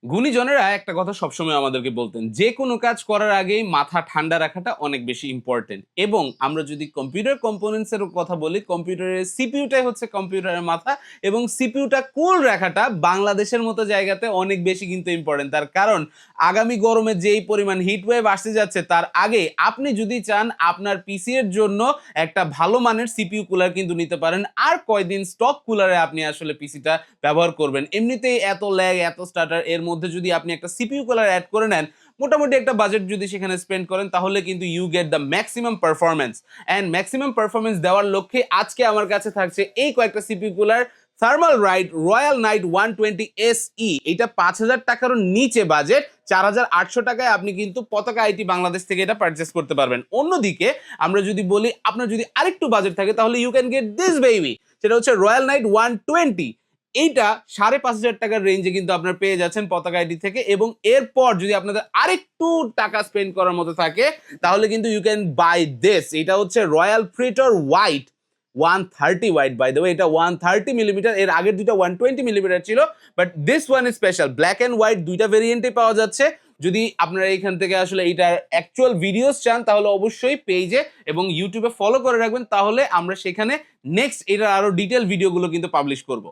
গুণীজনেরা একটা কথা সবসময় আমাদেরকে বলতেন, যে কোনো কাজ করার আগেই মাথা ঠান্ডা রাখাটা অনেক বেশি ইম্পর্টেন্ট। এবং আমরা যদি কম্পিউটার কম্পোনেন্টস এর কথা বলি, কম্পিউটারের সিপিইউটাই হচ্ছে কম্পিউটারের মাথা, এবং সিপিইউটা কুল রাখাটা বাংলাদেশের মতো জায়গাতে অনেক বেশি কিন্তু ইম্পর্টেন্ট। তার কারণ আগামী গরমে যেই পরিমাণ হিট ওয়েভ আসতে যাচ্ছে, তার আগে আপনি যদি চান আপনার পিসি এর জন্য একটা ভালো মানের সিপিইউ কুলার কিন্তু নিতে পারেন। আর কয়দিন স্টক কুলারে আপনি আসলে পিসিটা ব্যবহার করবেন? এমনিতেই এত ল্যাগ, এত স্টার্টার, এর মধ্যে যদি আপনি একটা সিপিইউ কুলার এড করে নেন, মোটামুটি একটা বাজেট যদি সেখানে স্পেন্ড করেন, তাহলে কিন্তু you get the maximum performance. And maximum performance দেওয়ার লক্ষ্যে আজকে আমার কাছে থাকছে এই কয়েকটা CPU cooler. Thermalright royal knight 120 SE, এটা 5,000 টাকারও নিচে বাজেট, 4,800 টাকায় আপনি কিন্তু পতাকা আইটি বাংলাদেশ থেকে এটা পারচেস করতে পারবেন। অন্যদিকে আমরা যদি বলি আপনার যদি আরেকটু বাজেট থাকে, তাহলে you can get this baby, সেটা হচ্ছে রয়্যাল নাইট 120। এইটা 5,500 টাকার রেঞ্জে কিন্তু আপনার পেয়ে যাচ্ছেন পতাকা আইডি থেকে। এবং এরপর যদি আপনাদের আরেকটু টাকা স্পেন্ড করার মতো থাকে, তাহলে কিন্তু ইউ ক্যান বাই দিস। এটা হচ্ছে রয়্যাল প্রিটর white 130 wide, by the way এটা 130 মিলিমিটার, এর আগের দুইটা 120 মিলিমিটার ছিল, but this one is special. Black and white দুইটা ভেরিয়েন্টে পাওয়া যাচ্ছে। যদি আপনারা এখান থেকে আসলে এইটার অ্যাকচুয়াল ভিডিওস চান, তাহলে অবশ্যই পেজে এবং ইউটিউবে ফলো করে রাখবেন, তাহলে আমরা সেখানে নেক্সট এটার আরো ডিটেল ভিডিওগুলো কিন্তু পাবলিশ করব।